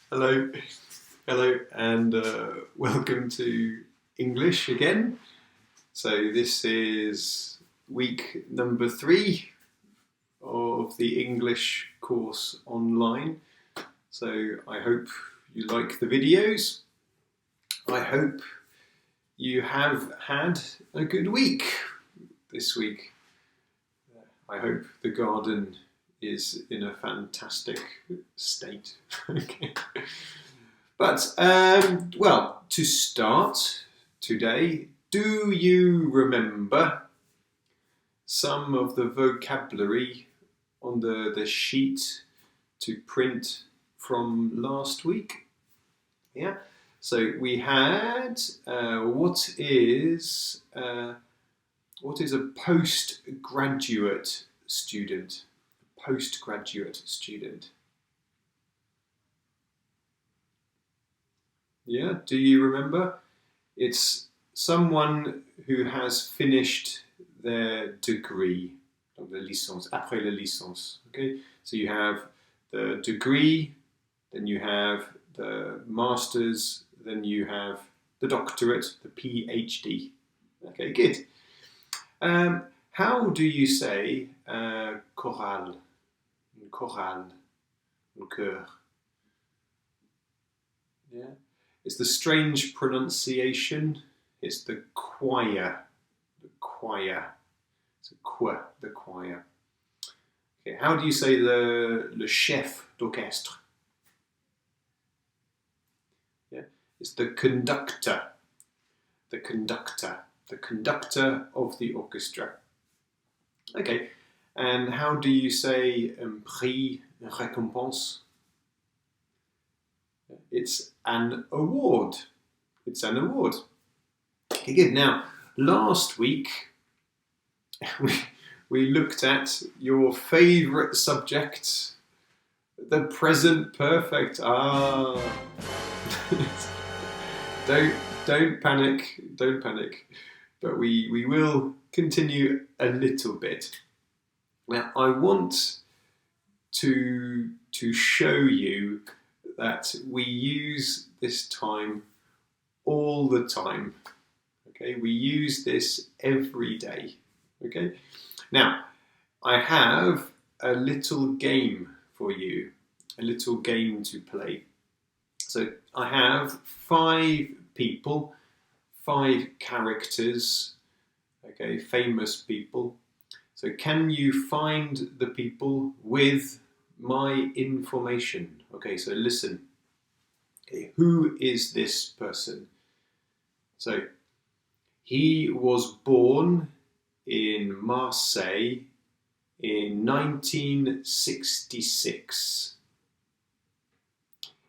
Hello, hello, and welcome to English again. So this is week number 3 of the English course online. So I hope you like the videos. I hope you have had a good week this week. I hope the garden is in a fantastic state. Okay. But, well, to start today, do you remember some of the vocabulary on the sheet to print from last week? Yeah. So we had what is a postgraduate student? Postgraduate student. Yeah, do you remember? It's someone who has finished their degree, donc la licence, après la licence. Okay, so you have the degree, then you have the master's, then you have the doctorate, the PhD. Okay, good. How do you say chorale, chorale, chœur? Yeah, it's the strange pronunciation. It's the choir, the choir. It's a choir, the choir. Okay, how do you say le chef d'orchestre? Yeah, it's the conductor, the conductor, the conductor of the orchestra. Okay, and how do you say prix, récompense? It's an award. It's an award. Okay, good. Now, last week we looked at your favourite subject, the present perfect. Don't panic. Don't panic. But we will continue a little bit. Now, I want to show you that we use this time all the time. Okay, we use this every day. Okay, now I have a little game for you, a little game to play. So I have 5 people, 5 characters, okay, famous people. So can you find the people with my information? Okay, so listen. Okay, who is this person? So, he was born in Marseille in 1966.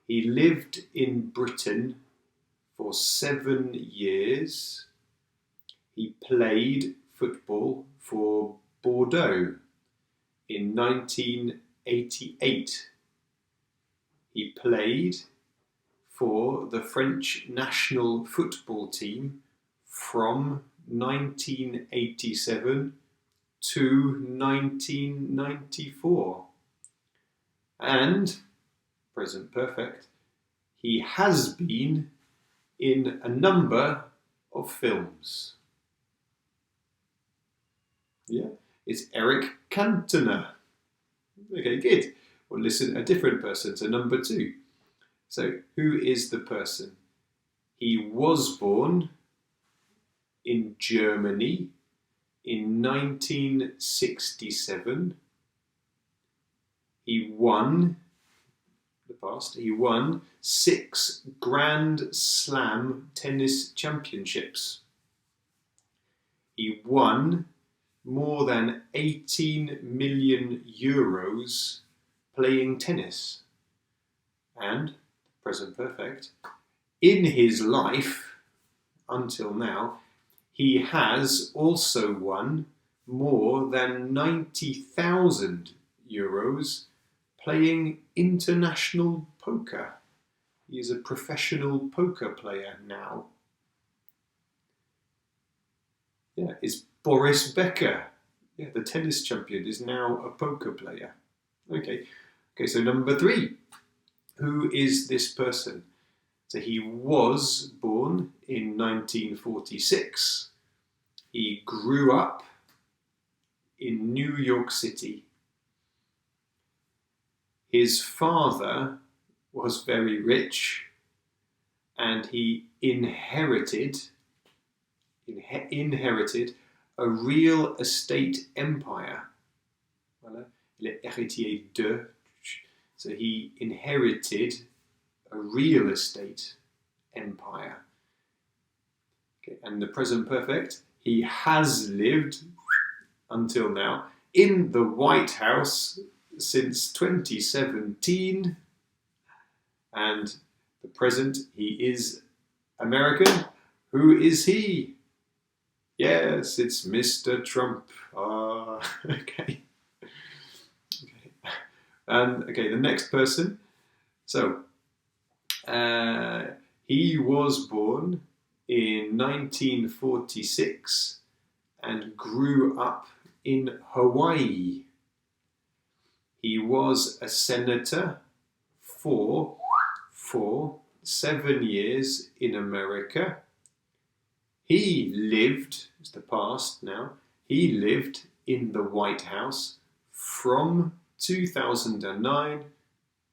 He lived in Britain for 7 years. He played football for Bordeaux in 1988. He played for the French national football team from 1987 to 1994. And, present perfect, he has been in a number of films. Yeah, it's Eric Cantona. Okay, good. Well, listen, a different person, so number 2. So, who is the person? He was born in Germany in 1967. He won 6 Grand Slam tennis championships. He won more than 18 million euros playing tennis. And, present perfect, in his life, until now, he has also won more than 90,000 euros playing international poker. He is a professional poker player now. Yeah, it's Boris Becker. Yeah, the tennis champion is now a poker player. Okay, so number 3. Who is this person? So he was born in 1946. He grew up in New York City. His father was very rich and he inherited a real estate empire. Voilà. Il est héritier de. So he inherited a real estate empire. Okay. And the present perfect, he has lived until now in the White House since 2017. And the present, he is American. Who is he? Yes, it's Mr. Trump. Okay. And okay, the next person. So, he was born in 1946 and grew up in Hawaii. He was a senator for 7 years in America. He lived, it's the past now, he lived in the White House from 2009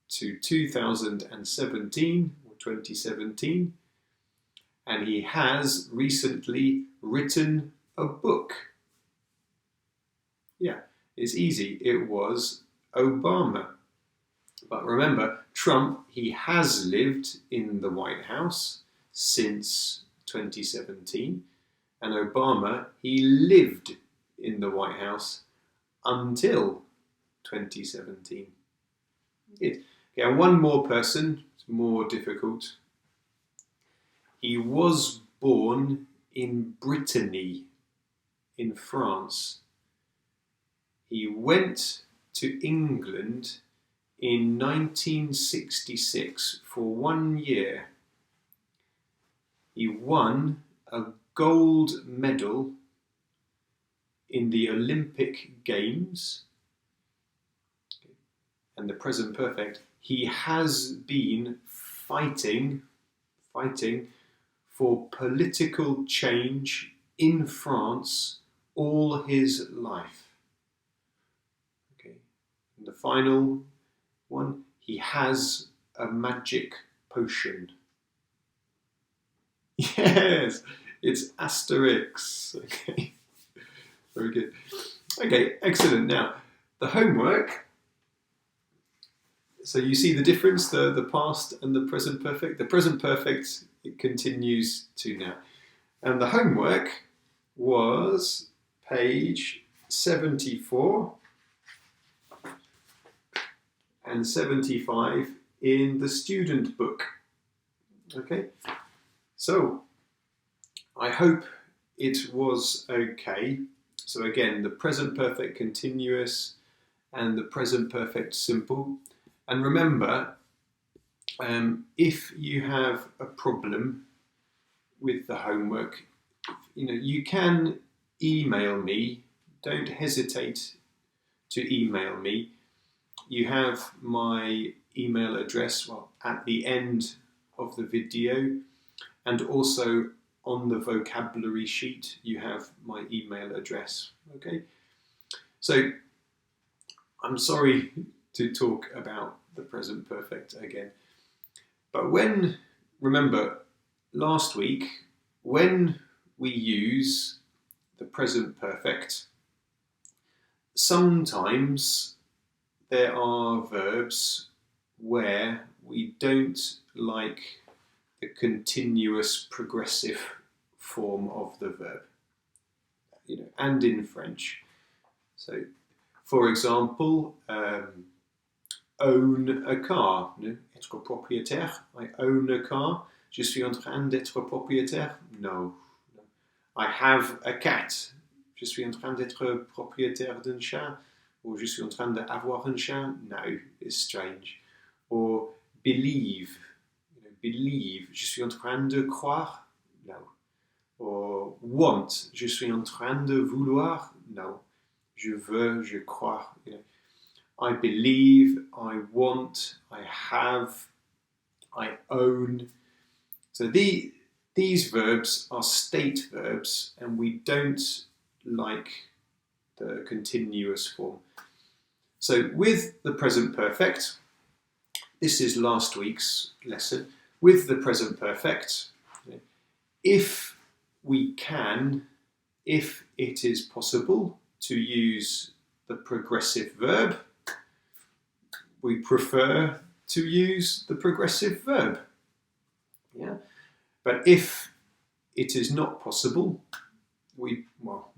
to 2017 or 2017, and he has recently written a book. Yeah, it's easy. It was Obama. But remember, Trump, he has lived in the White House since 2017, and Obama, he lived in the White House until 2017. Okay, and one more person, it's more difficult. He was born in Brittany, in France. He went to England in 1966 for 1 year. He won a gold medal in the Olympic Games. And the present perfect, he has been fighting for political change in France all his life. Okay. And the final one, he has a magic potion. Yes, it's Asterix. Okay, very good. Okay, excellent. Now, the homework. So you see the difference, the past and the present perfect. The present perfect, it continues to now. And the homework was page 74 and 75 in the student book. Okay, so I hope it was okay. So again, the present perfect continuous and the present perfect simple. And remember, if you have a problem with the homework, you can email me. Don't hesitate to email me. You have my email address at the end of the video, and also on the vocabulary sheet you have my email address. Okay, so I'm sorry to talk about the present perfect again, but remember last week, when we use the present perfect, sometimes there are verbs where we don't like the continuous progressive form of the verb, and in French. So, for example, own a car. Être propriétaire. I own a car. Je suis en train d'être propriétaire. No. I have a cat. Je suis en train d'être propriétaire d'un chat. Or je suis en train d'avoir un chat. No, it's strange. Or believe. Believe. Je suis en train de croire. No. Or want. Je suis en train de vouloir. No. Je veux, je crois. I believe, I want, I have, I own. So these verbs are state verbs, and we don't like the continuous form. So with the present perfect, this is last week's lesson. With the present perfect, if we can, if it is possible to use the progressive verb, we prefer to use the progressive verb. Yeah. But if it is not possible, we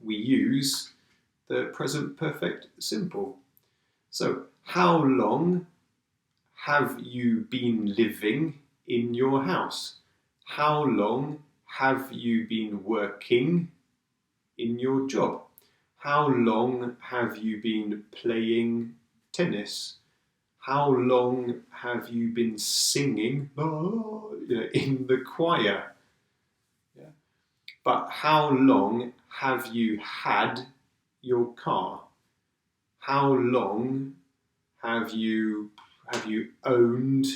use the present perfect simple. So, how long have you been living in your house? How long have you been working in your job? How long have you been playing tennis? How long have you been singing in the choir? Yeah. But how long have you had your car? How long have you owned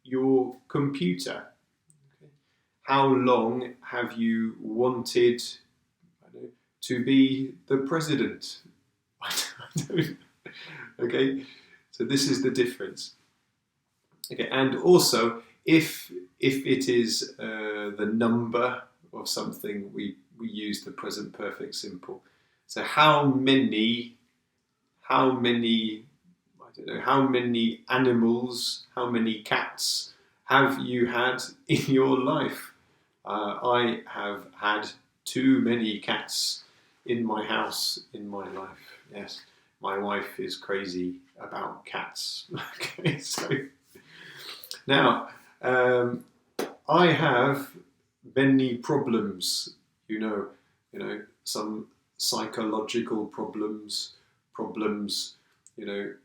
your computer? Okay. How long have you wanted to be the president? I don't. Okay, so this is the difference. Okay, and also if it is the number of something, we use the present perfect simple. So how many animals, how many cats have you had in your life? I have had too many cats in my house in my life. Yes, my wife is crazy about cats. Okay, so now I have many problems. You know, some psychological problems,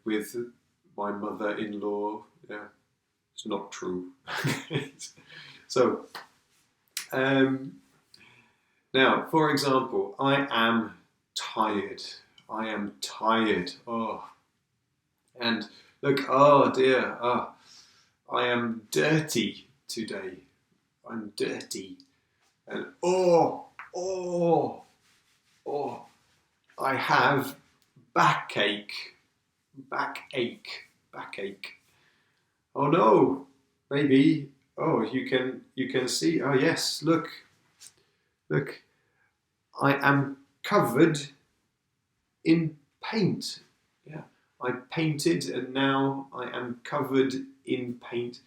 with my mother-in-law. Yeah, it's not true. So, now, for example, I am tired. I am tired. Oh, and look, oh dear, I am dirty today. I'm dirty. And I have backache. Oh no, maybe. Oh, you can see. Oh yes, look. I am covered in paint. Yeah, I painted and now I am covered in paint.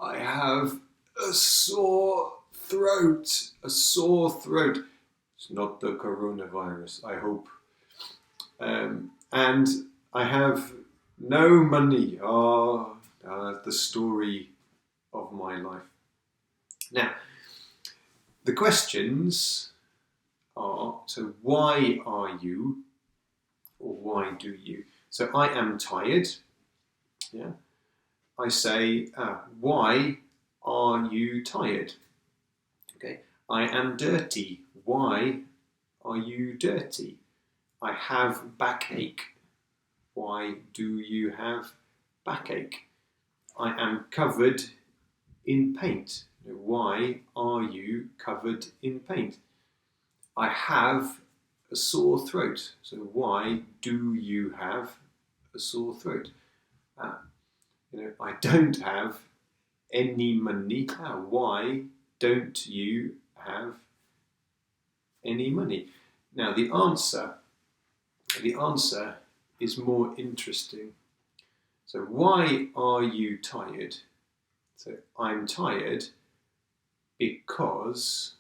I have a sore throat. It's not the coronavirus, I hope. And I have no money. The story of my life. Now, the questions are, so why are you, or why do you? So I am tired. Yeah. I say, why are you tired? Okay. I am dirty. Why are you dirty? I have backache. Why do you have backache? I am covered in paint. Why are you covered in paint? I have a sore throat. So why do you have a sore throat? I don't have any money. Why don't you have any money? Now the answer is more interesting. So why are you tired? So I'm tired because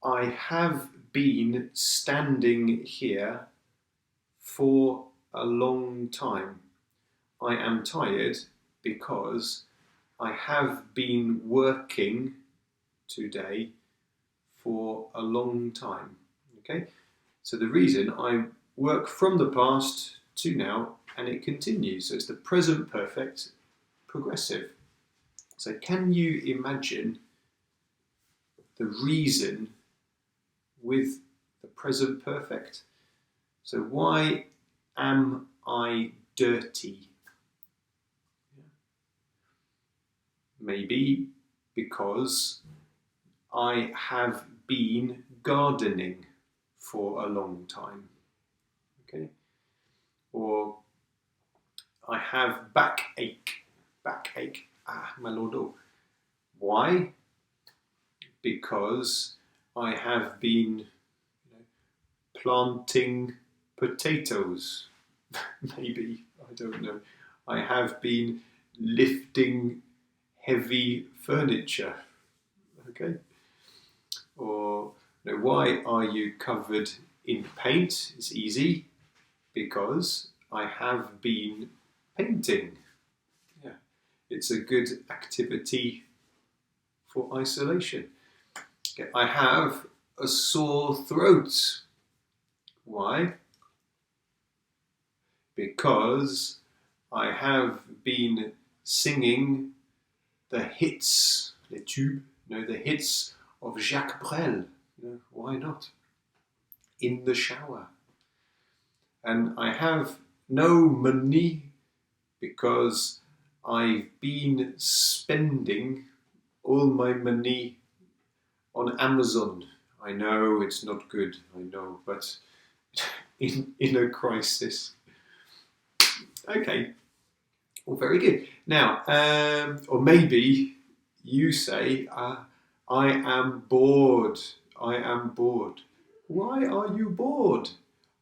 I have been standing here for a long time. I am tired because I have been working today for a long time. Okay, so the reason, I work from the past to now and it continues. So it's the present perfect progressive. So can you imagine the reason with the present perfect? So why am I dirty? Maybe because I have been gardening for a long time. Okay? Or I have backache. Backache. Malordo. Why? Because I have been planting potatoes. Maybe, I don't know. I have been lifting heavy furniture. Okay? Or why are you covered in paint? It's easy. Because I have been painting. Yeah. It's a good activity for isolation. Okay. I have a sore throat. Why? Because I have been singing the hits, les tubes, the hits of Jacques Brel. Why not? In the shower. And I have no money because I've been spending all my money on Amazon. I know it's not good, I know, but in a crisis. Okay, well, very good. Now, or maybe you say, I am bored. I am bored. Why are you bored?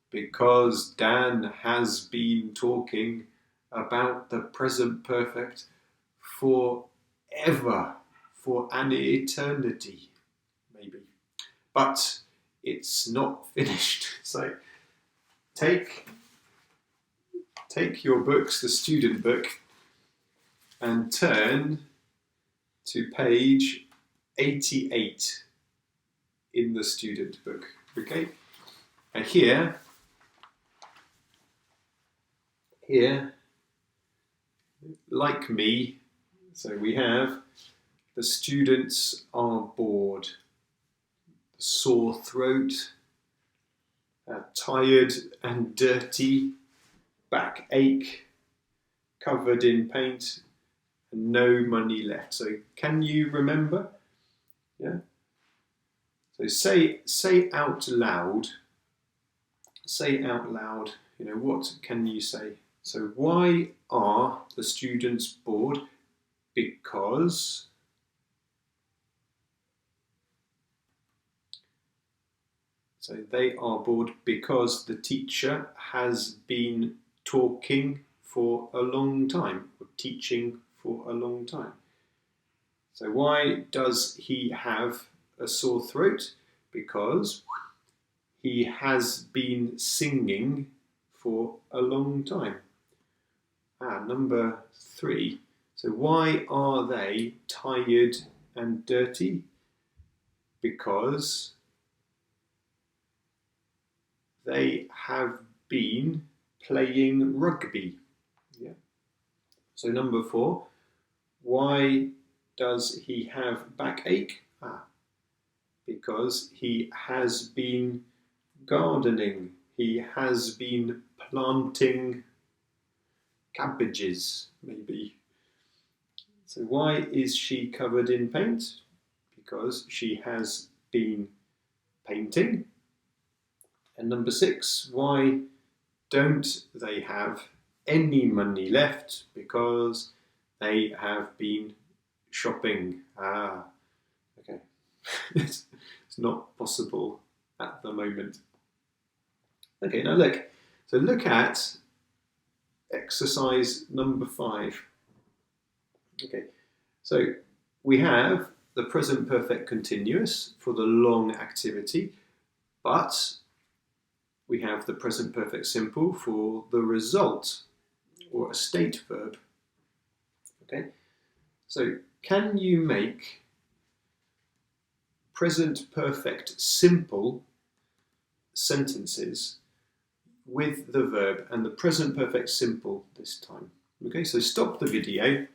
Because Dan has been talking about the present perfect forever, for an eternity, maybe. But it's not finished. So take your books, the student book, and turn to page 88 in the student book. Okay? And here, like me, so we have the students are bored, sore throat, tired and dirty, backache, covered in paint, and no money left. So can you remember? Yeah. So say out loud. Say out loud. What can you say? So why are the students bored? Because so they are bored because the teacher has been talking for a long time, or teaching for a long time. So why does he have a sore throat? Because he has been singing for a long time. Number 3. So why are they tired and dirty? Because they have been playing rugby. Yeah. So number 4. Why does he have backache? Because he has been gardening. He has been planting cabbages, maybe. So why is she covered in paint? Because she has been painting. And number 6, why don't they have any money left? Because they have been shopping. Okay. It's not possible at the moment. Okay, now look. So look at exercise number 5. Okay, so we have the present perfect continuous for the long activity, but we have the present perfect simple for the result, or a state verb. Okay, so can you make present perfect simple sentences with the verb and the present perfect simple this time? Okay, so stop the video,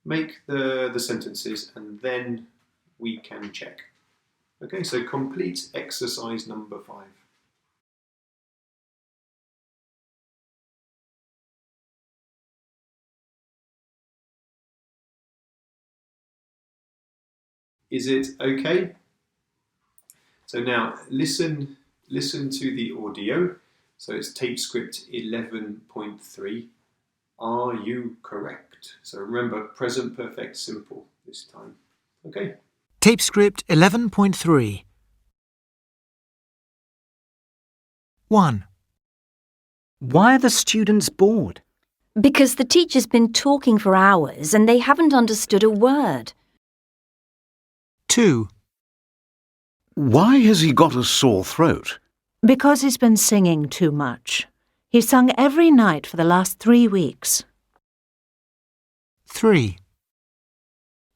make the sentences, and then we can check. Okay, so complete exercise number 5. Is it okay? So now listen to the audio. So it's tape script 11.3. Are you correct? So remember, present perfect simple this time. Okay. Tape script 11.3. 1. Why are the students bored? Because the teacher's been talking for hours and they haven't understood a word. 2. Why has he got a sore throat? Because he's been singing too much. He's sung every night for the last 3 weeks. 3.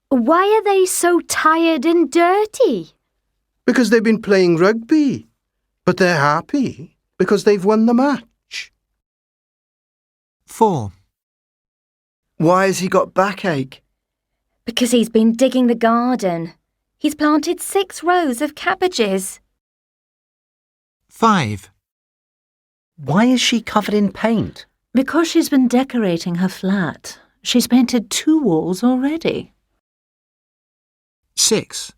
Why are they so tired and dirty? Because they've been playing rugby. But they're happy because they've won the match. 4. Why has he got backache? Because he's been digging the garden. He's planted 6 rows of cabbages. 5. Why is she covered in paint? Because she's been decorating her flat. She's painted 2 walls already. 6.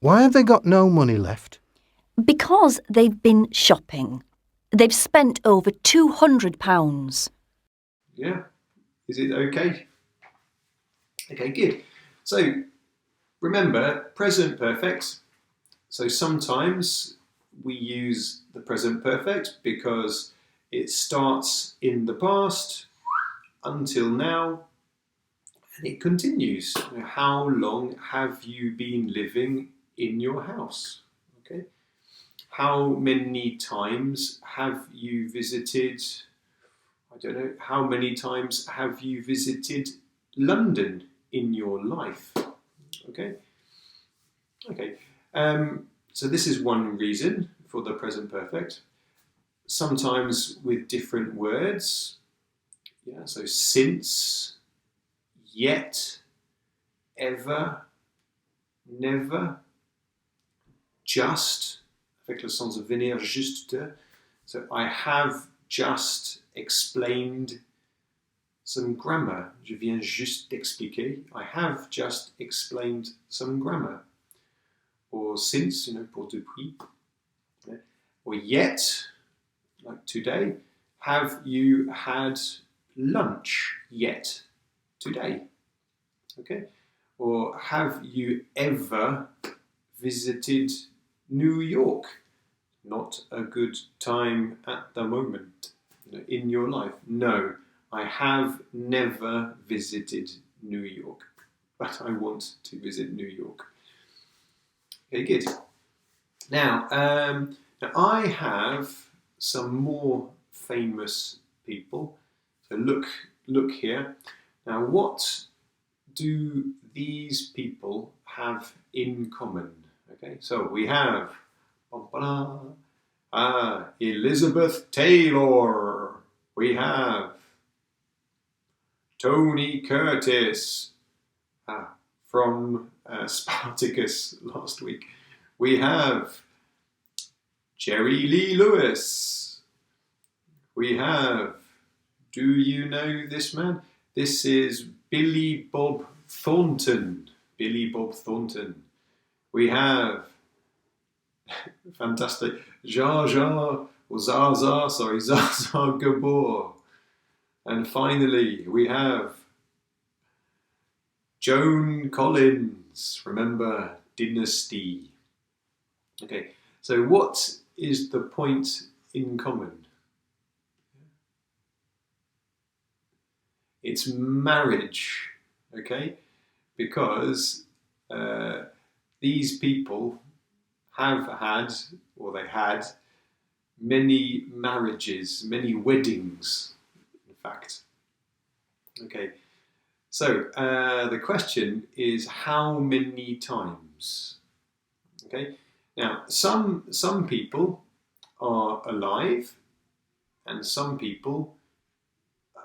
Why have they got no money left? Because they've been shopping. They've spent over £200. Yeah. Is it okay? Okay, good. So remember, present perfect. So sometimes we use the present perfect because it starts in the past until now and it continues. How long have you been living in your house? Okay. How many times have you visited, I don't know, how many times have you visited London in your life? Okay. Okay. So this is one reason for the present perfect. Sometimes with different words. Yeah, so since, yet, ever, never, just, avec le sens de venir juste de. So I have just explained some grammar. Je viens juste d'expliquer. I have just explained some grammar. Or since, pour depuis. Yeah. Or yet, like today. Have you had lunch yet today? Okay. Or have you ever visited New York? Not a good time at the moment in your life. No, I have never visited New York, but I want to visit New York. Okay, good. Now I have some more famous people. So look here. Now, what do these people have in common? Okay, so we have Elizabeth Taylor. We have Tony Curtis from Spartacus last week. We have Jerry Lee Lewis. We have, do you know this man? This is Billy Bob Thornton. Billy Bob Thornton. We have, fantastic, Zaza Gabor. And finally, we have Joan Collins. Remember, Dynasty. Okay, so what is the point in common? It's marriage, okay? Because these people have had, or they had, many marriages, many weddings, in fact. Okay, so the question is how many times? Okay, now some people are alive and some people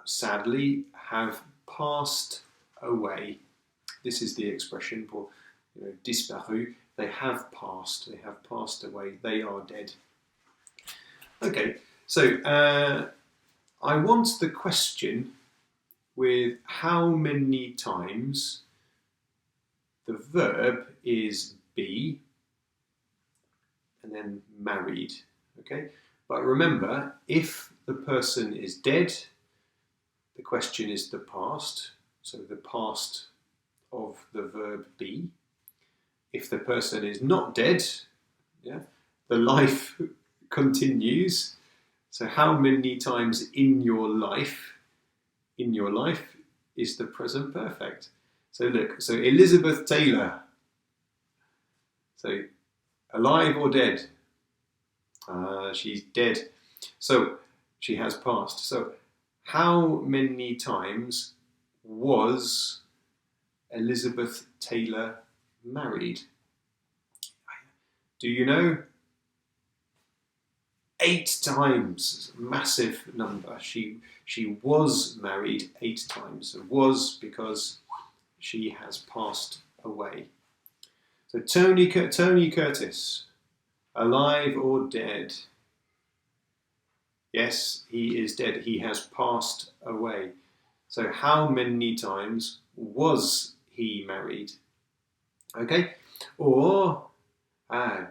sadly have passed away. This is the expression for disparu. They have passed away, they are dead. Okay, so I want the question with how many times the verb is be, and then married. Okay, but remember, if the person is dead, the question is the past, so the past of the verb be. If the person is not dead, yeah, the life continues. So how many times in your life is the present perfect? So look, so Elizabeth Taylor. So alive or dead? She's dead. So she has passed. So how many times was Elizabeth Taylor married? Do you know? 8 times. Massive number. She was married 8 times. It was because she has passed away. So Tony Curtis, alive or dead? Yes, he is dead. He has passed away. So how many times was he married? Okay. Or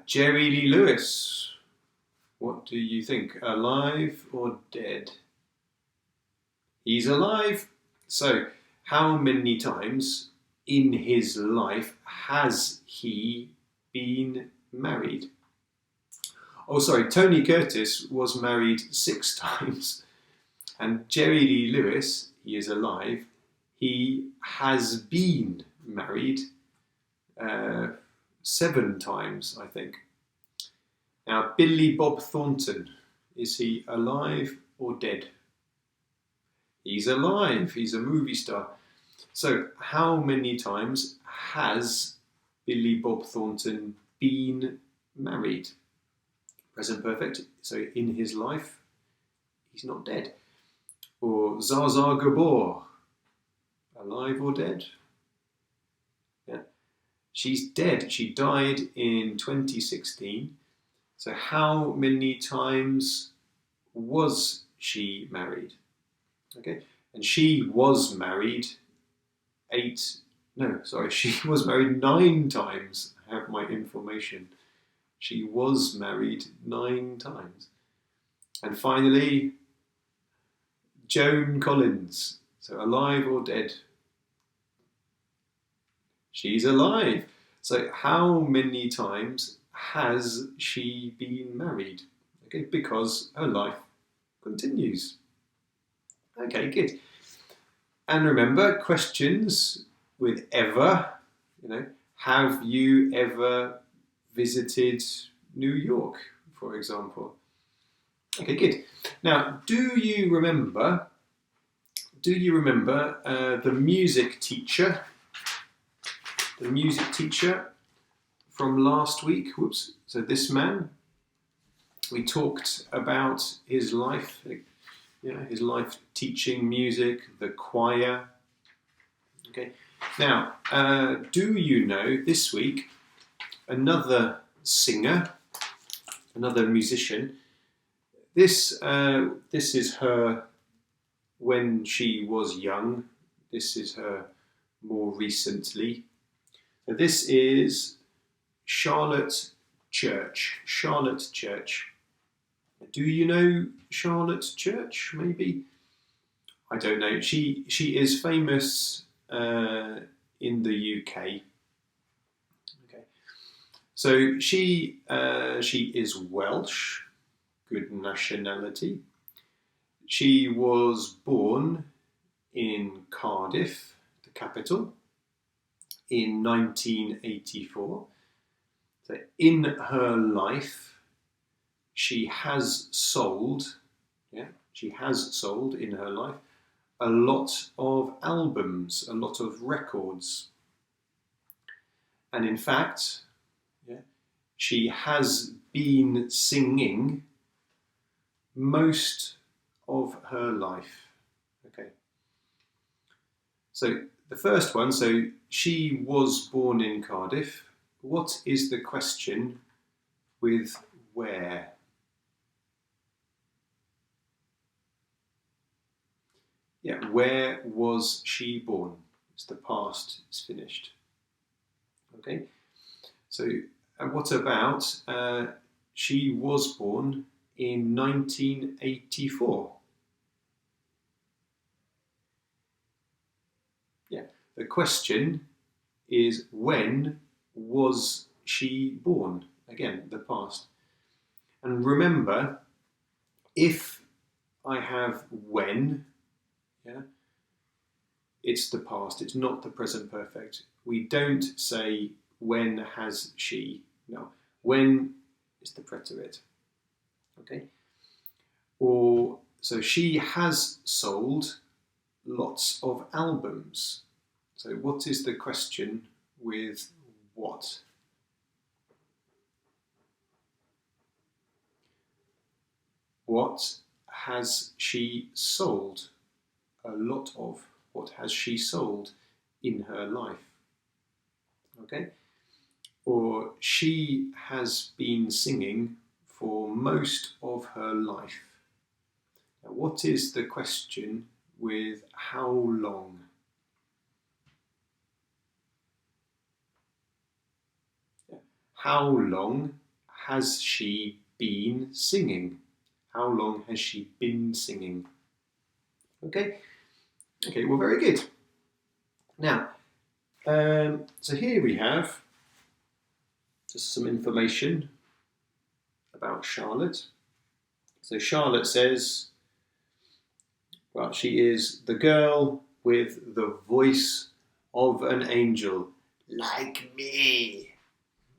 Jerry Lee Lewis. What do you think? Alive or dead? He's alive. So how many times in his life has he been married? Oh, sorry, Tony Curtis was married 6 times. And Jerry Lee Lewis, he is alive. He has been married 7 times, I think. Now, Billy Bob Thornton, is he alive or dead? He's alive. He's a movie star. So, how many times has Billy Bob Thornton been married? Present perfect. So, in his life, he's not dead. Or Zsa Zsa Gabor, alive or dead? Yeah. She's dead. She died in 2016. So how many times was she married? Okay, and she was married she was married 9 times. I have my information. She was married 9 times. And finally, Joan Collins. So alive or dead? She's alive. So how many times has she been married? Okay, because her life continues. Okay, good. And remember, questions with ever, have you ever visited New York, for example? Okay, good. Now, do you remember the music teacher? The music teacher from last week. Whoops. So this man, we talked about his life, his life teaching music, the choir. Okay. Now, do you know this week another singer, another musician? This is her when she was young. This is her more recently. So this is Charlotte Church. Charlotte Church. Do you know Charlotte Church? Maybe. I don't know. She is famous in the UK. Okay. So she is Welsh, good nationality. She was born in Cardiff, the capital, in 1984. So in her life, she has sold in her life a lot of albums, a lot of records. And in fact, she has been singing most of her life. Okay. So the first one, so she was born in Cardiff. What is the question with where? Yeah, where was she born? It's the past, it's finished. Okay, so what about she was born in 1984? Yeah, the question is when was she born? Again, the past. And remember, if I have when, yeah, it's the past, it's not the present perfect. We don't say when has she, no. When is the preterite, okay? Or, so she has sold lots of albums. So what is the question with what? What has she sold? A lot of. What has she sold in her life? Okay? Or she has been singing for most of her life. Now, what is the question with how long? How long has she been singing? How long has she been singing? Okay? Okay, well, very good. Now, so here we have just some information about Charlotte. So Charlotte says, well, she is the girl with the voice of an angel, like me.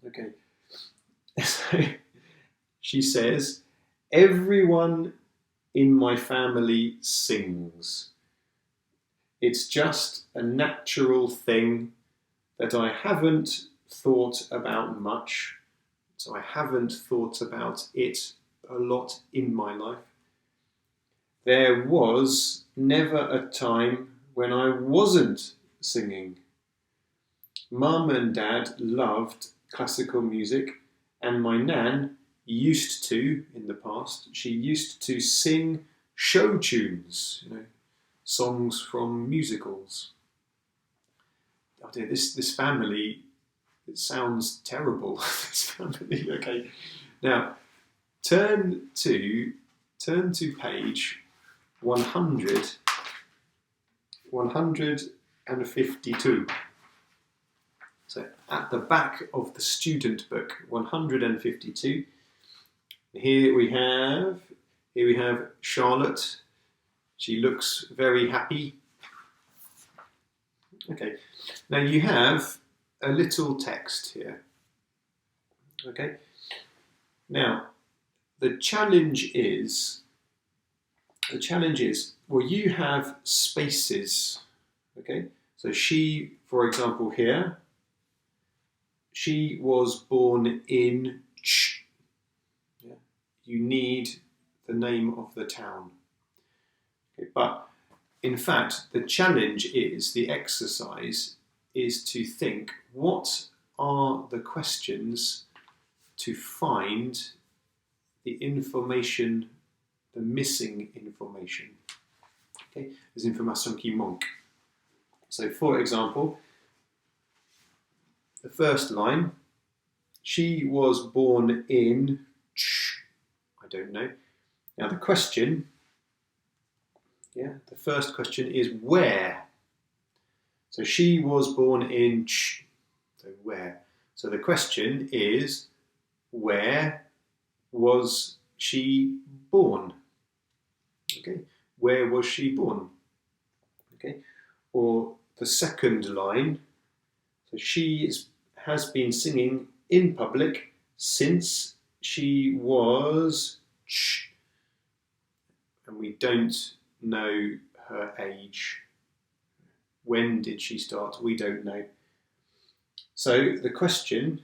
Okay. So she says, everyone in my family sings. It's just a natural thing that I haven't thought about much, so I haven't thought about it a lot in my life. There was never a time when I wasn't singing. Mum and Dad loved classical music, and my nan used to, in the past, she used to sing show tunes, songs from musicals. Oh dear, this family, it sounds terrible. This family, okay. Now, turn to page 152. So at the back of the student book, 152. Here we have Charlotte. She looks very happy. Okay, now you have a little text here. Okay, now the challenge is, well, you have spaces. Okay, so she, for example, here, she was born in Ch. Yeah. You need the name of the town. Okay, but in fact, the challenge is, the exercise is to think, what are the questions to find the information, the missing information. Okay, les informations qui manquent. So for example, the first line, she was born in Ch, I don't know. Now the question, the first question is where. So she was born in Ch, so where. So the question is, where was she born? Okay, where was she born? Okay, or the second line, so she has been singing in public since she was Ch, and we don't know her age. When did she start? We don't know. So the question,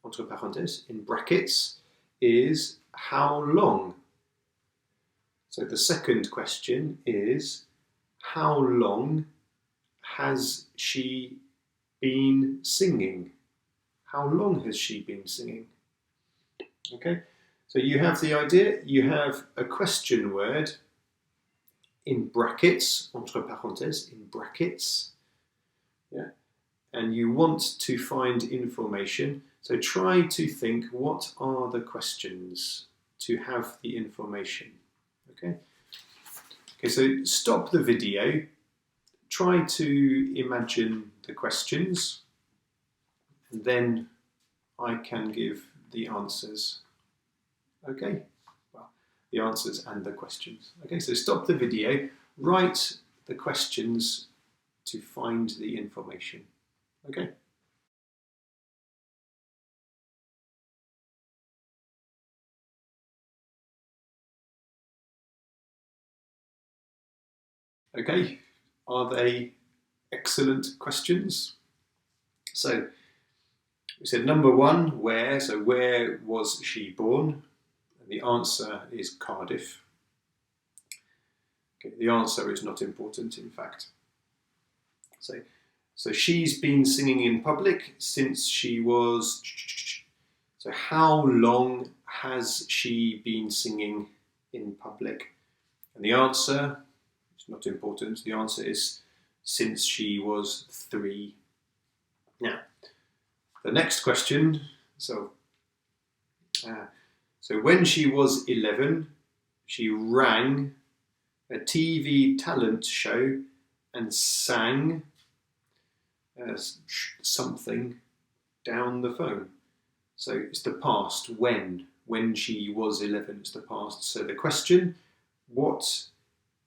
entre parenthèses, in brackets, is how long? So the second question is, how long has she been singing? How long has she been singing? Okay, so you have the idea, you have a question word in brackets, entre parenthèses, in brackets, and you want to find information. So try to think, what are the questions to have the information? Okay. Okay, so stop the video. Try to imagine the questions, and then I can give the answers. Okay, well, the answers and the questions. Okay, so stop the video, write the questions to find the information. Okay. Okay, are they excellent questions? So we said number 1, where. So where was she born? And the answer is Cardiff. Okay, the answer is not important, in fact. So she's been singing in public since she was... So how long has she been singing in public? And the answer is not important. The answer is since she was 3. Now, the next question. So when she was 11, she rang a TV talent show and sang something down the phone. So it's the past. When she was 11, it's the past. So the question, what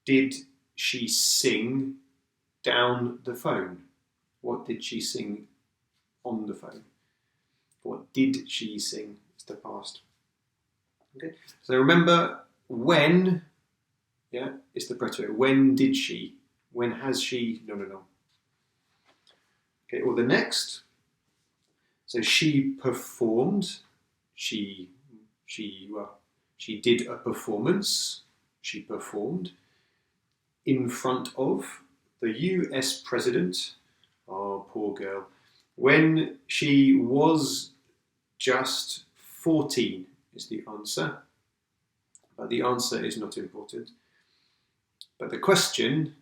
did she sing down the phone? What did she sing on the phone? What did she sing? It's the past. Okay. So remember, when, yeah, it's the preterite. When did she? When has she? No. Okay, or the next. So she performed. She did a performance. She performed in front of the US president. Oh, poor girl. When she was just 14 is the answer. But the answer is not important. But the question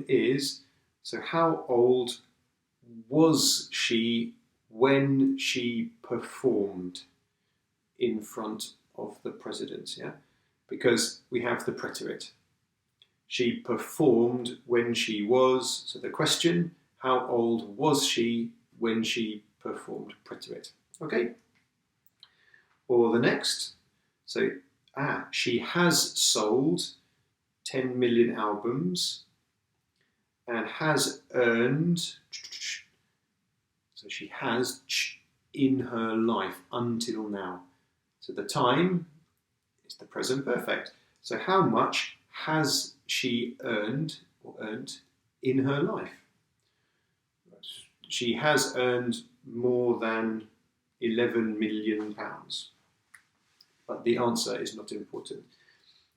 is, so how old was she when she performed in front of the president? Yeah, because we have the preterite. She performed when she was, so the question, how old was she when she performed? Preterite. Okay. Or the next, so she has sold 10 million albums and has earned, so she has in her life until now. So the time is the present perfect. So how much has she earned or earned in her life? She has earned more than 11 million pounds. But the answer is not important.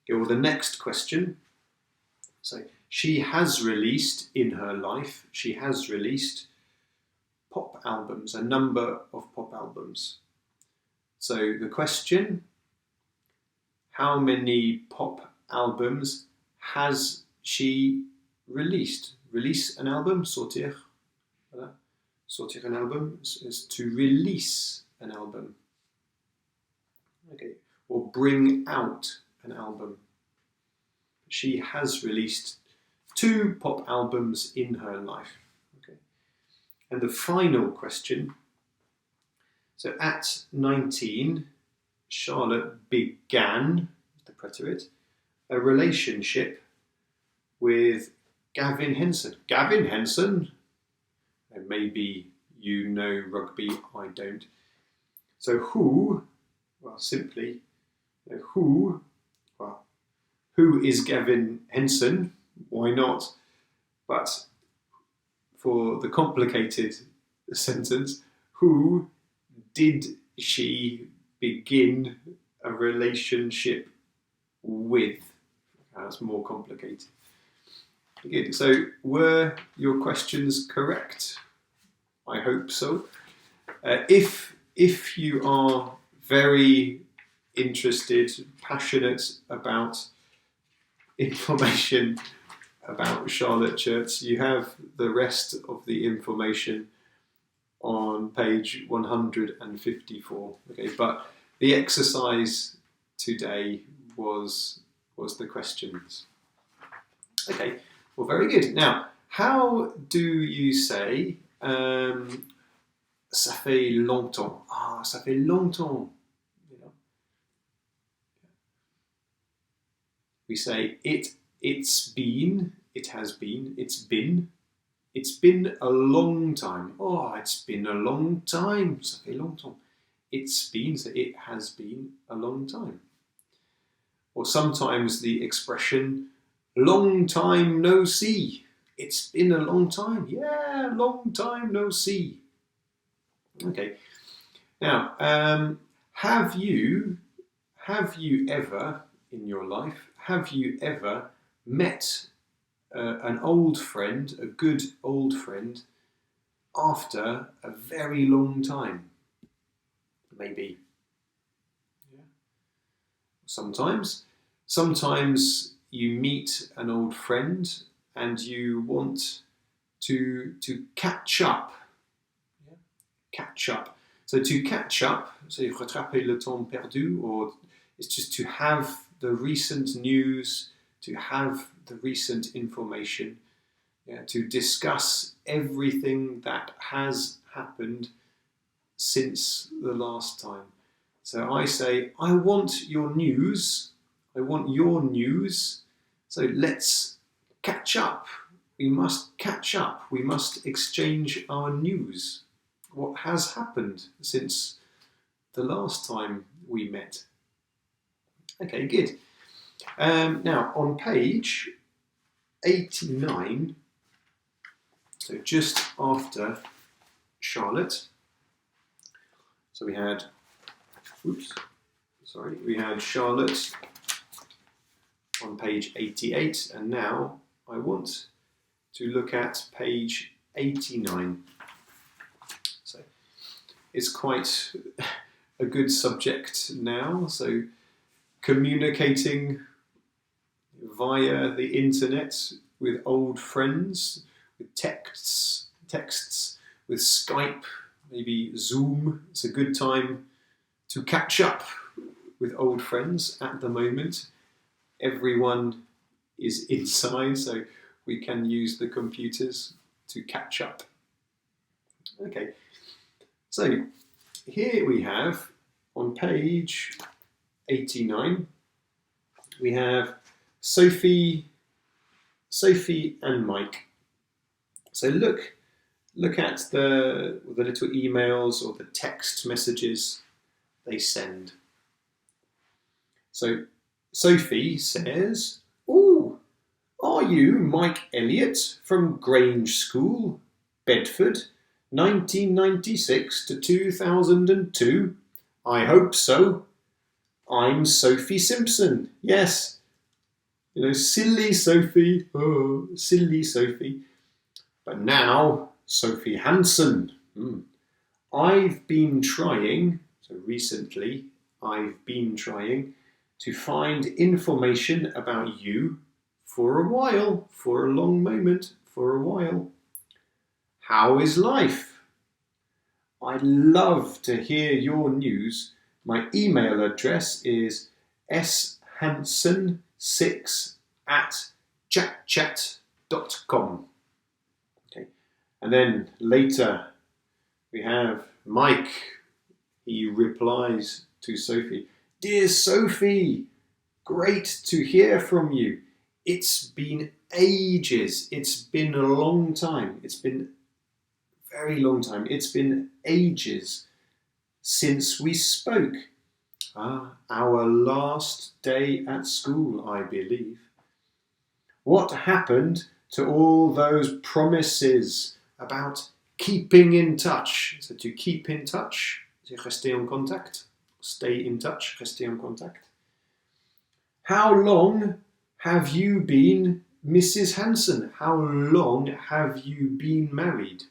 Okay, well, the next question. So she has released in her life, she has released pop albums, a number of pop albums. So the question, how many pop albums has she released? Release an album, sortir. Voilà. Sortir un album is to release an album. Okay, or bring out an album. She has released 2 pop albums in her life. Okay, and the final question. So at 19, Charlotte began, the preterite, a relationship with Gavin Henson. Gavin Henson, and maybe you know rugby, I don't. So who, well, simply, who is Gavin Henson? Why not? But for the complicated sentence, who did she begin a relationship with? That's more complicated. Good. So were your questions correct? I hope so. If you are very interested, passionate about information about Charlotte Church, you have the rest of the information on page 154. Okay, but the exercise today was the questions. Okay, well, very good. Now, how do you say ça fait longtemps? Ah, ça fait longtemps. You know? We say it's been, it has been, it's been a long time. Oh, it's been a long time. Ça fait longtemps. It's been, so it has been a long time. Or sometimes the expression, long time no see. It's been a long time. Yeah, long time no see. Okay. Now, have you ever in your life, have you ever met an old friend, a good old friend, after a very long time? Maybe. Yeah. Sometimes you meet an old friend and you want to catch up. Yeah? Catch up. So to catch up, c'est rattraper le temps perdu, or it's just to have the recent news, to have the recent information, yeah, to discuss everything that has happened since the last time. So I say, I want your news. I want your news. So let's catch up. We must catch up. We must exchange our news. What has happened since the last time we met? Okay, good. Now, on page 89, so just after Charlotte, so we had Charlotte on page 88, and now I want to look at page 89. So it's quite a good subject now, so communicating via the internet with old friends, with texts, with Skype, maybe Zoom. It's a good time to catch up with old friends at the moment. Everyone is inside, so we can use the computers to catch up. Okay, so here we have on page 89, we have Sophie and Mike. So look at the little emails or the text messages they send. So Sophie says, "Oh, are you Mike Elliott from Grange School, Bedford, 1996 to 2002? I hope so. I'm Sophie Simpson. Yes. You know, silly Sophie. Oh, silly Sophie. But now, Sophie Hansen. I've been trying, so recently, I've been trying to find information about you for a while, for a long moment, for a while. How is life? I'd love to hear your news. My email address is shansen6@chatchat.com. Okay. And then later we have Mike. He replies to Sophie, "Dear Sophie, great to hear from you. It's been ages. It's been a long time. It's been a very long time. It's been ages since we spoke. Our last day at school, I believe. What happened to all those promises about keeping in touch?" So to keep in touch, c'est rester en contact. Stay in touch, rester en contact. How long have you been Mrs. Hansen? How long have you been married?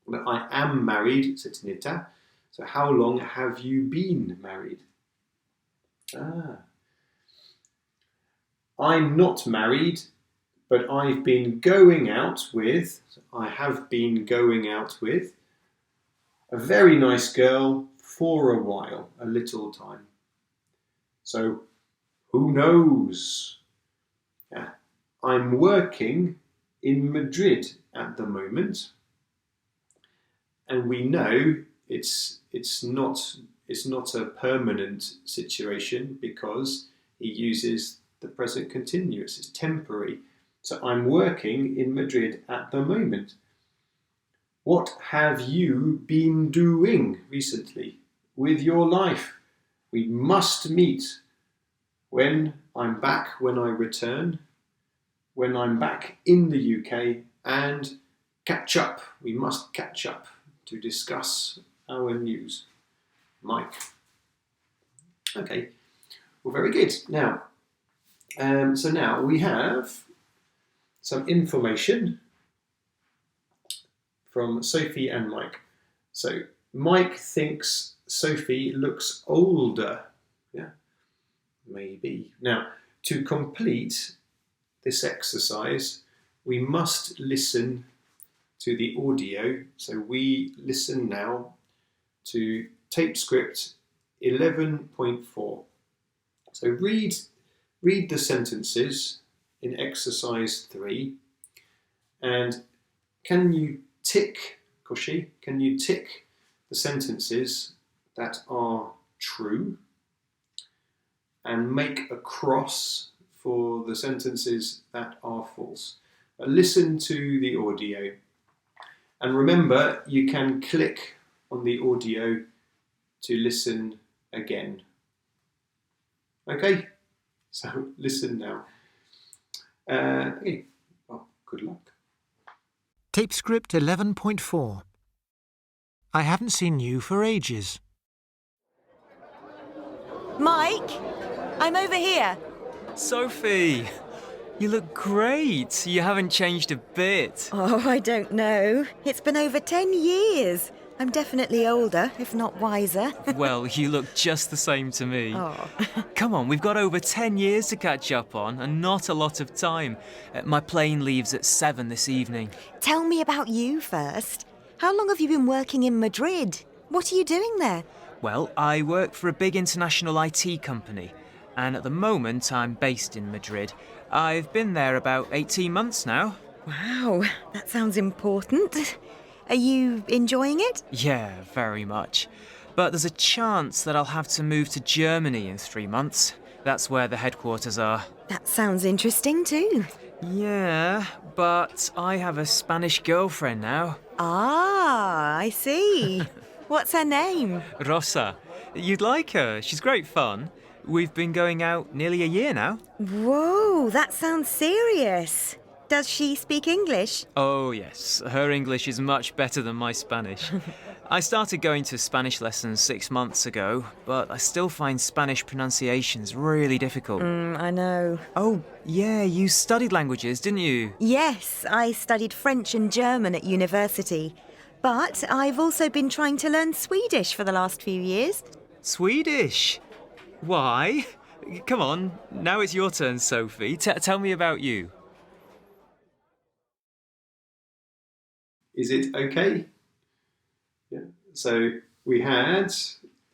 Well, I am married, c'est un état. So how long have you been married? I'm not married, but I've been going out with, so I have been going out with a very nice girl for a while, a little time. So, who knows? Yeah. I'm working in Madrid at the moment, and we know it's not a permanent situation because he uses the present continuous. It's temporary. So I'm working in Madrid at the moment. What have you been doing recently with your life? We must meet when I'm back, when I return, when I'm back in the UK, and catch up. We must catch up to discuss our news. Mike. Okay, well, very good. Now, so now we have some information from Sophie and Mike. So Mike thinks Sophie looks older. Yeah, maybe. Now, to complete this exercise, we must listen to the audio. So we listen now to tape script 11.4. So read the sentences in exercise 3, and can you tick, Koshi, can you tick the sentences that are true and make a cross for the sentences that are false? Listen to the audio, and remember you can click on the audio to listen again. Okay, so listen now. Okay, well, good luck. Tape script 11.4. I haven't seen you for ages. Mike, I'm over here. Sophie, you look great. You haven't changed a bit. Oh, I don't know. It's been over 10 years. I'm definitely older, if not wiser. Well, you look just the same to me. Oh. Come on, we've got over 10 years to catch up on and not a lot of time. My plane leaves at 7 this evening. Tell me about you first. How long have you been working in Madrid? What are you doing there? Well, I work for a big international IT company, and at the moment I'm based in Madrid. I've been there about 18 months now. Wow, that sounds important. Are you enjoying it? Yeah, very much. But there's a chance that I'll have to move to Germany in 3 months. That's where the headquarters are. That sounds interesting too. Yeah, but I have a Spanish girlfriend now. Ah, I see. What's her name? Rosa. You'd like her. She's great fun. We've been going out nearly a year now. Whoa, that sounds serious. Does she speak English? Oh, yes. Her English is much better than my Spanish. I started going to Spanish lessons 6 months ago, but I still find Spanish pronunciations really difficult. I know. Oh, yeah, you studied languages, didn't you? Yes, I studied French and German at university. But I've also been trying to learn Swedish for the last few years. Swedish? Why? Come on, now it's your turn, Sophie. Tell me about you. Is it okay? Yeah. So we had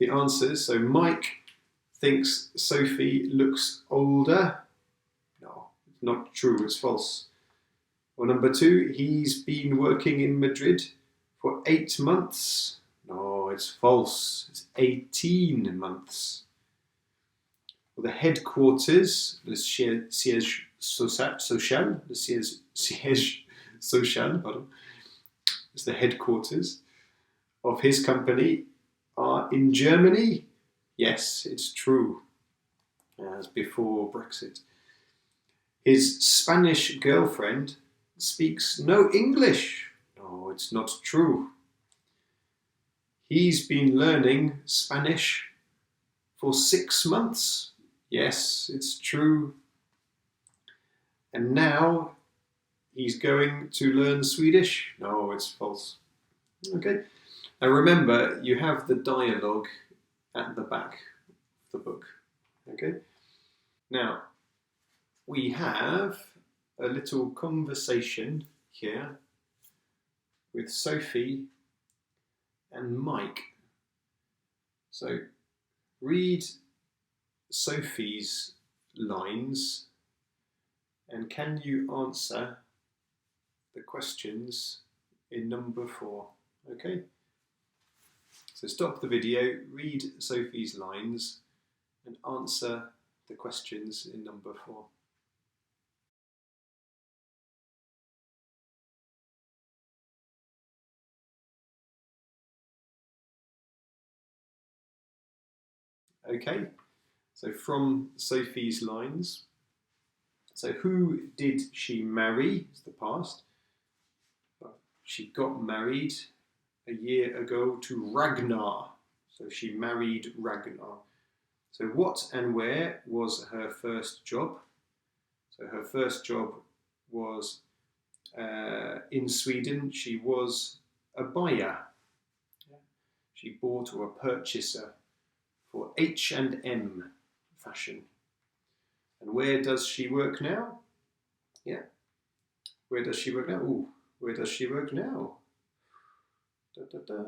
the answers. So Mike thinks Sophie looks older. No, it's not true, it's false. Or number 2, he's been working in Madrid for 8 months. No, it's false. It's 18 months. Well, the headquarters, le siège social, le siège social, pardon, is the headquarters of his company are in Germany. Yes, it's true, as before Brexit. His Spanish girlfriend speaks no English. No, it's not true. He's been learning Spanish for 6 months. Yes, it's true. And now he's going to learn Swedish. No, it's false. Okay. Now remember, you have the dialogue at the back of the book. Okay. Now, we have a little conversation here with Sophie and Mike. So read Sophie's lines and can you answer the questions in number 4? Okay? So stop the video, read Sophie's lines and answer the questions in number 4. Okay, so from Sophie's lines, so who did she marry? It's the past. She got married a year ago to Ragnar. So she married Ragnar. So what and where was her first job? So her first job was in Sweden. She was a buyer. She bought or a purchaser for H&M fashion. And where does she work now? Yeah. Where does she work now? Ooh, where does she work now? Da, da, da.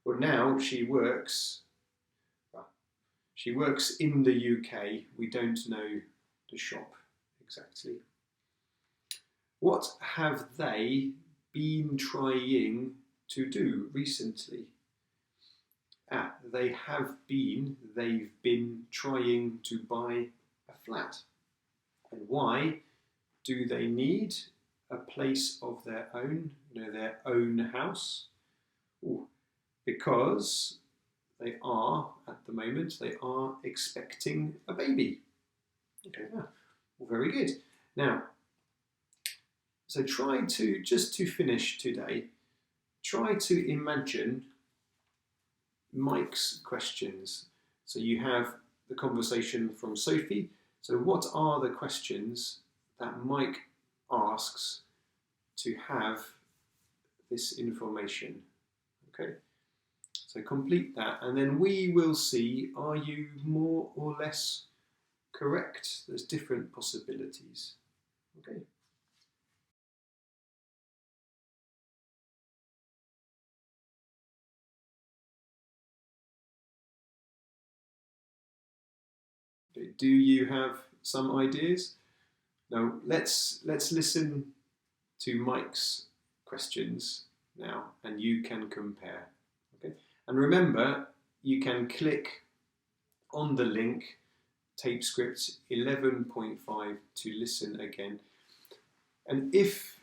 Well, now she works in the UK. We don't know the shop exactly. What have they been trying to do recently? They've been trying to buy a flat. And why do they need a place of their own, their own house? Ooh, because they are expecting a baby. Okay, well, very good. Now, so try to, just to finish today, try to imagine Mike's questions. So you have the conversation from Sophie. So what are the questions that Mike asks to have this information? Okay, so complete that and then we will see, are you more or less correct? There's different possibilities. Okay. Do you have some ideas? Now let's listen to Mike's questions now and you can compare. Okay? And remember, you can click on the link TapeScript 11.5 to listen again. And if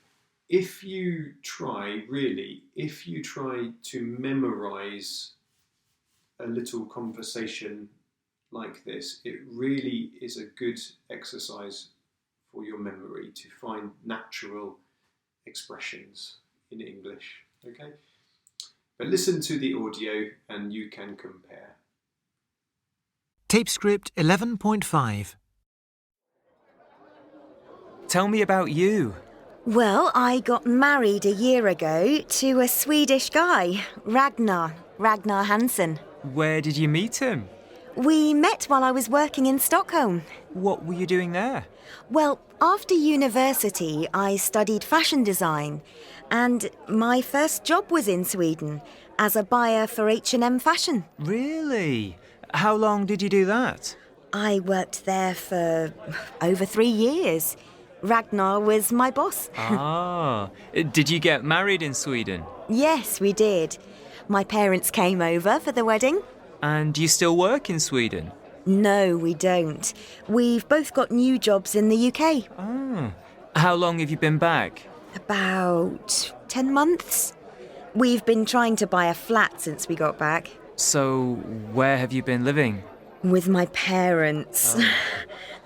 you try to memorize a little conversation like this, it really is a good exercise for your memory to find natural expressions in English. Okay? But listen to the audio and you can compare. TapeScript 11.5. Tell me about you. Well, I got married a year ago to a Swedish guy, Ragnar Hansen. Where did you meet him? We met while I was working in Stockholm. What were you doing there? Well, after university, I studied fashion design, and my first job was in Sweden as a buyer for H&M fashion. Really? How long did you do that? I worked there for over 3 years. Ragnar was my boss. Ah, did you get married in Sweden? Yes, we did. My parents came over for the wedding. And do you still work in Sweden? No, we don't. We've both got new jobs in the UK. Ah. How long have you been back? About 10 months. We've been trying to buy a flat since we got back. So, where have you been living? With my parents. Oh.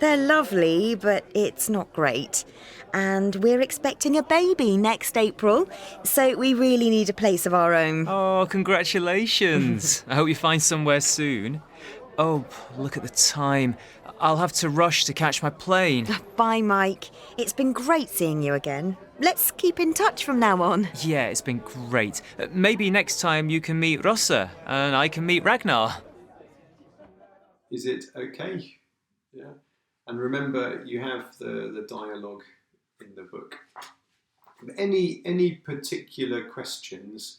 They're lovely, but it's not great. And we're expecting a baby next April, so we really need a place of our own. Oh, congratulations. I hope you find somewhere soon. Oh, look at the time. I'll have to rush to catch my plane. Bye, Mike. It's been great seeing you again. Let's keep in touch from now on. Yeah, it's been great. Maybe next time you can meet Rosa and I can meet Ragnar. Is it okay? Yeah. And remember, you have the dialogue in the book. Any particular questions,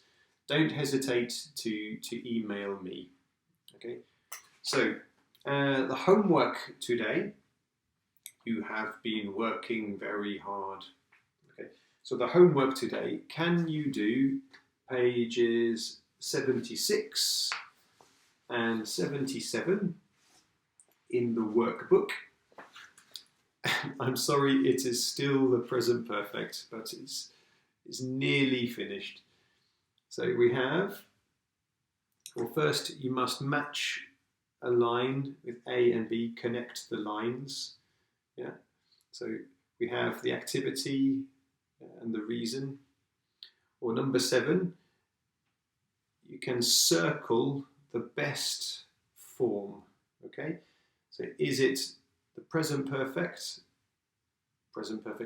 don't hesitate to email me. Okay, so the homework today, you have been working very hard. Okay, so the homework today, can you do pages 76 and 77 in the workbook? I'm sorry, it is still the present perfect, but it's nearly finished. So we have, well, first you must match a line with A and B, connect the lines. Yeah. So we have the activity and the reason. Or number 7, you can circle the best form. Okay. So is it the present perfect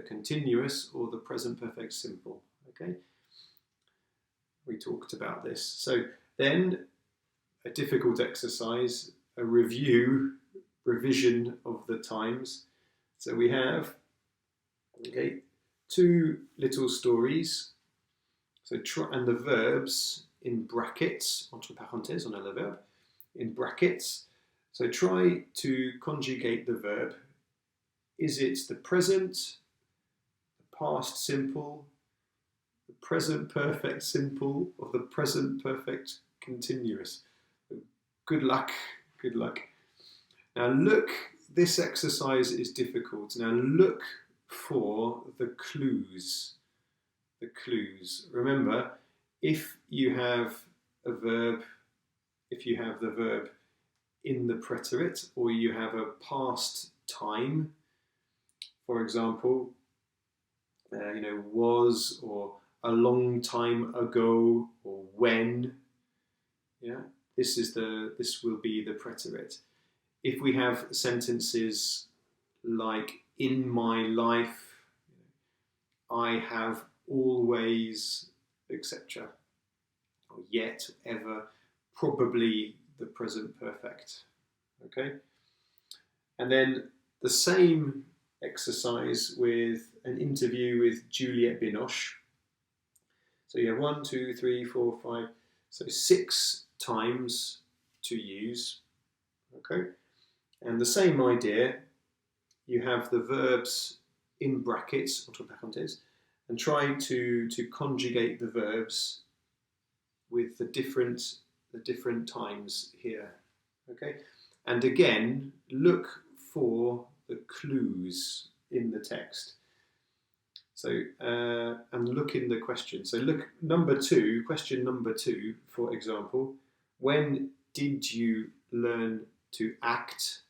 continuous, or the present perfect simple? Okay. We talked about this. So then a difficult exercise, a revision of the times. So we have, okay, 2 little stories. So and the verbs in brackets, entre parenthèses, on a le verbe, in brackets. So try to conjugate the verb. Is it the present, the past simple, the present perfect simple, or the present perfect continuous? Good luck, good luck. Now look, this exercise is difficult. Now look for the clues. The clues. Remember, if you have a verb, if you have the verb in the preterite, or you have a past time, for example, was, or a long time ago, or when, yeah, this will be the preterite. If we have sentences like in my life, I have always, etc., or yet, ever, probably the present perfect. Okay? And then the same exercise with an interview with Juliette Binoche. So you have 1, 2, 3, 4, 5, so 6 times to use. Okay? And the same idea, you have the verbs in brackets, entre parenthèses, and try to conjugate the verbs with the different times here. Okay? And again, look for the clues in the text. So, and look in the question. So look, question number 2, for example, when did you learn to act?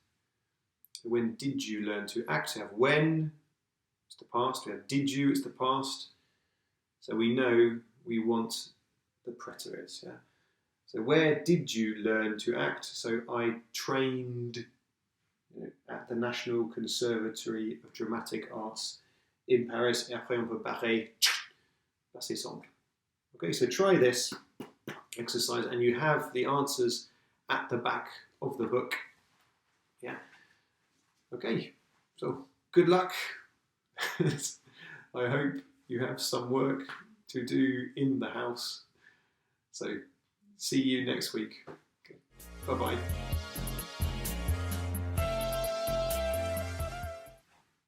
When did you learn to act? We have when, it's the past. We have did you, it's the past. So we know we want the preterites, yeah? So where did you learn to act? So I trained at the National Conservatory of Dramatic Arts in Paris, et après on peut passer simple. Okay, so try this exercise and you have the answers at the back of the book. Yeah. Okay, so good luck. I hope you have some work to do in the house. So see you next week. Okay. Bye-bye.